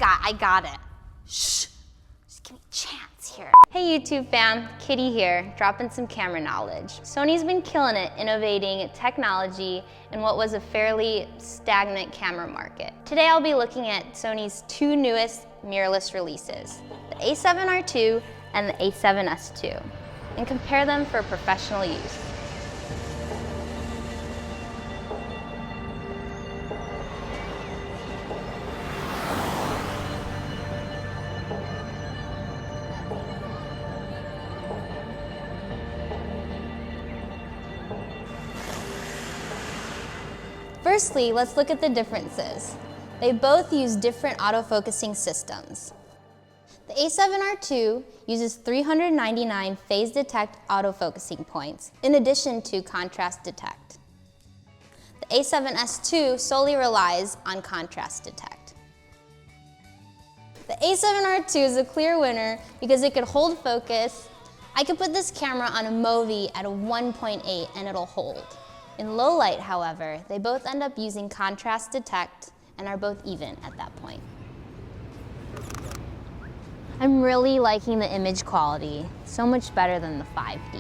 I got it. Shh, just give me a chance here. Hey YouTube fam, Kitty here, dropping some camera knowledge. Sony's been killing it innovating technology in what was a fairly stagnant camera market. Today I'll be looking at Sony's two newest mirrorless releases, the a7R2 and the a7S2, and compare them for professional use. Firstly, let's look at the differences. They both use different autofocusing systems. The a7R2 uses 399 phase detect autofocusing points, in addition to contrast detect. The a7S2 solely relies on contrast detect. The a7R2 is a clear winner because it could hold focus. I could put this camera on a Movi at a 1.8 and it'll hold. In low light, however, they both end up using contrast detect and are both even at that point. I'm really liking the image quality, so much better than the 5D.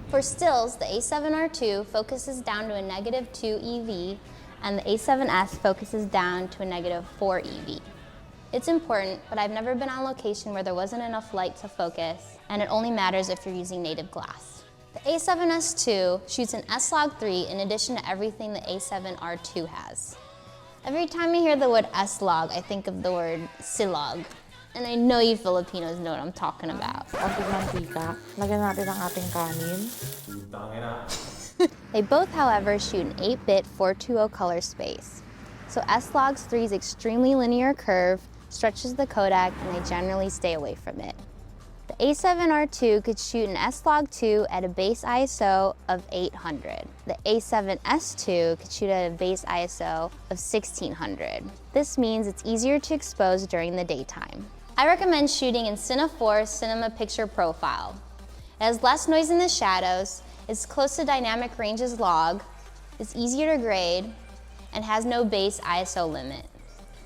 For stills, the a7R2 focuses down to a -2 EV and the a7S focuses down to a -4 EV. It's important, but I've never been on location where there wasn't enough light to focus, and it only matters if you're using native glass. The a7S2 shoots an SLog 3 in addition to everything the a7R2 has. Every time I hear the word SLog, I think of the word SLog. And I know you Filipinos know what I'm talking about. They both, however, shoot an 8-bit 420 color space. So SLog's 3's extremely linear curve stretches the codec and I generally stay away from it. The a7R2 could shoot an SLog 2 at a base ISO of 800. The a7S2 could shoot at a base ISO of 1600. This means it's easier to expose during the daytime. I recommend shooting in Cine 4 Cinema Picture Profile. It has less noise in the shadows, is close to dynamic range as log, is easier to grade, and has no base ISO limit.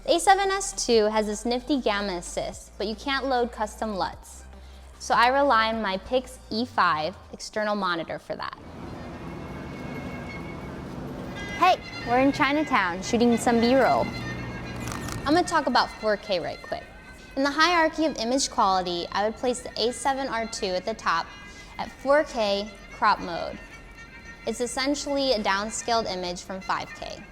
The a7S2 has this nifty gamma assist, but you can't load custom LUTs. So I rely on my Pix-e5 external monitor for that. Hey, we're in Chinatown shooting some B-roll. I'm gonna talk about 4K right quick. In the hierarchy of image quality, I would place the a7R2 at the top at 4K crop mode. It's essentially a downscaled image from 5K.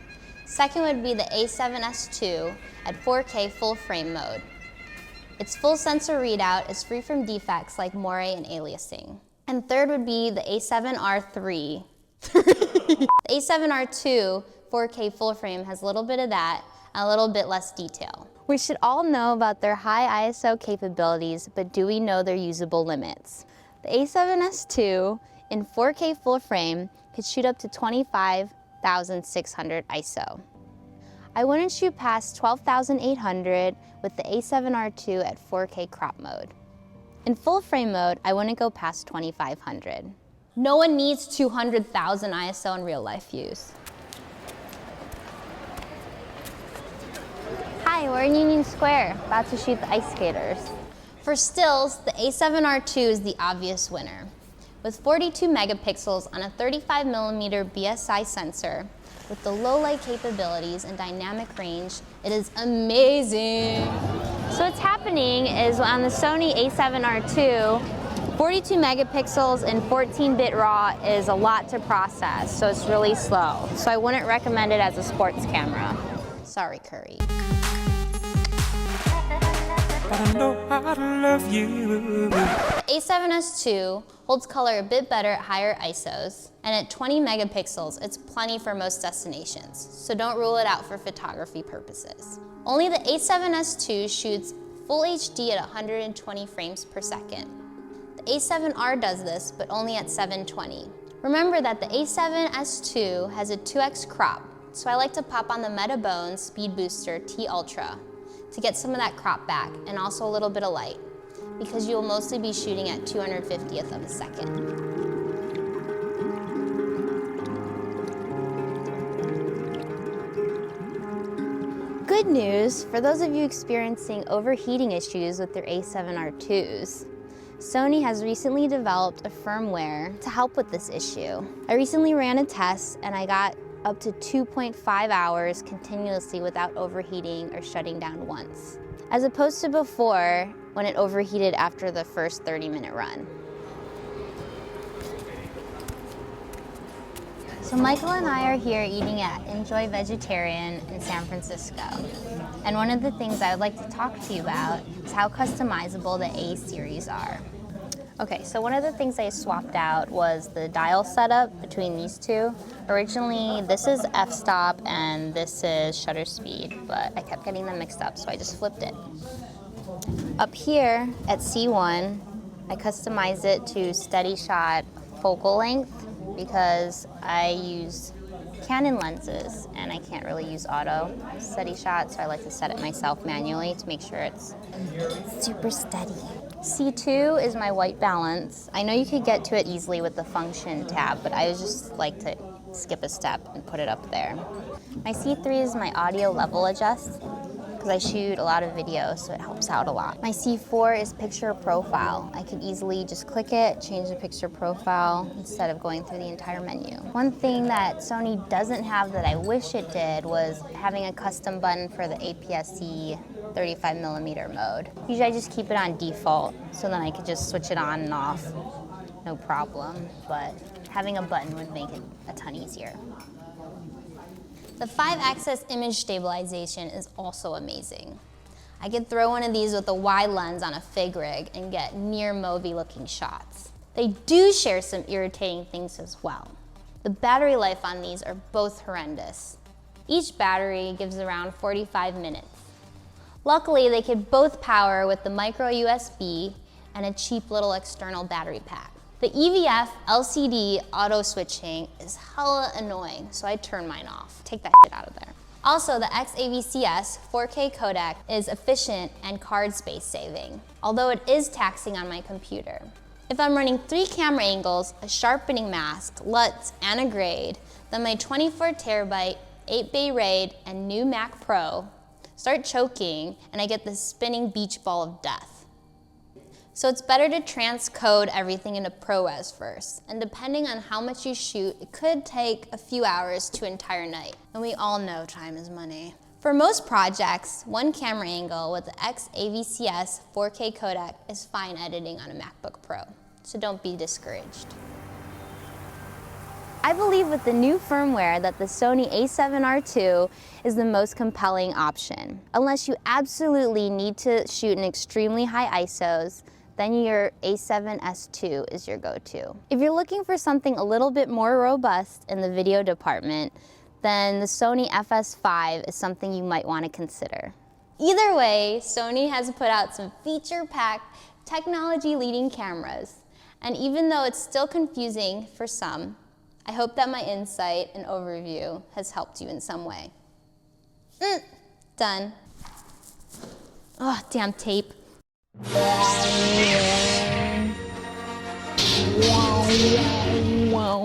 Second would be the a7S2 at 4K full frame mode. Its full sensor readout is free from defects like moire and aliasing. And third would be the a7R3. The a7R2 4K full frame has a little bit of that and a little bit less detail. We should all know about their high ISO capabilities, but do we know their usable limits? The a7S2 in 4K full frame could shoot up to 25,600 ISO. I wouldn't shoot past 12,800 with the a7R2 at 4K crop mode. In full frame mode, I wouldn't go past 2,500. No one needs 200,000 ISO in real life use. Hi, we're in Union Square, about to shoot the ice skaters. For stills, the a7R2 is the obvious winner. With 42 megapixels on a 35mm BSI sensor, with the low light capabilities and dynamic range, it is amazing. So what's happening is on the Sony a7R2, 42 megapixels and 14-bit RAW is a lot to process, so it's really slow. So I wouldn't recommend it as a sports camera. Sorry, Curry. But I know how to love you. The a7S2 holds color a bit better at higher ISOs, and at 20 megapixels, it's plenty for most destinations, so don't rule it out for photography purposes. Only the a7S2 shoots full HD at 120 frames per second. The a7R does this, but only at 720. Remember that the a7S2 has a 2x crop, so I like to pop on the Metabones Speedbooster T Ultra to get some of that crop back and also a little bit of light, because you'll mostly be shooting at 250th of a second. Good news for those of you experiencing overheating issues with your a7rii, Sony has recently developed a firmware to help with this issue. I recently ran a test and I got up to 2.5 hours continuously without overheating or shutting down once, as opposed to before when it overheated after the first 30-minute run. So Michael and I are here eating at Enjoy Vegetarian in San Francisco. And one of the things I would like to talk to you about is how customizable the A series are. Okay, so one of the things I swapped out was the dial setup between these two. Originally, this is f-stop and this is shutter speed, but I kept getting them mixed up, so I just flipped it. Up here at C1, I customized it to steady shot focal length because I use Canon lenses and I can't really use auto steady shot, so I like to set it myself manually to make sure it's super steady. C2 is my white balance. I know you could get to it easily with the function tab, but I just like to skip a step and put it up there. My C3 is my audio level adjust, because I shoot a lot of video, so it helps out a lot. My C4 is picture profile. I could easily just click it, change the picture profile, instead of going through the entire menu. One thing that Sony doesn't have that I wish it did was having a custom button for the APS-C 35mm mode. Usually I just keep it on default, so then I could just switch it on and off, no problem, but having a button would make it a ton easier. The 5-axis image stabilization is also amazing. I could throw one of these with a wide lens on a fig rig and get near movie looking shots. They do share some irritating things as well. The battery life on these are both horrendous. Each battery gives around 45 minutes. Luckily, they could both power with the micro USB and a cheap little external battery pack. The EVF LCD auto switching is hella annoying, so I turn mine off. Take that shit out of there. Also, the a7rii 4K codec is efficient and card space saving, although it is taxing on my computer. If I'm running 3 camera angles, a sharpening mask, LUTs, and a grade, then my 24TB 8-bay RAID and new Mac Pro start choking and I get this spinning beach ball of death. So it's better to transcode everything into ProRes first, and depending on how much you shoot, it could take a few hours to an entire night. And we all know time is money. For most projects, 1 camera angle with the a7rii 4K codec is fine editing on a MacBook Pro, so don't be discouraged. I believe with the new firmware that the Sony a7rii is the most compelling option. Unless you absolutely need to shoot in extremely high ISOs, then your a7S II is your go-to. If you're looking for something a little bit more robust in the video department, then the Sony FS5 is something you might want to consider. Either way, Sony has put out some feature-packed, technology-leading cameras. And even though it's still confusing for some, I hope that my insight and overview has helped you in some way. Done. Oh, damn tape. Wow.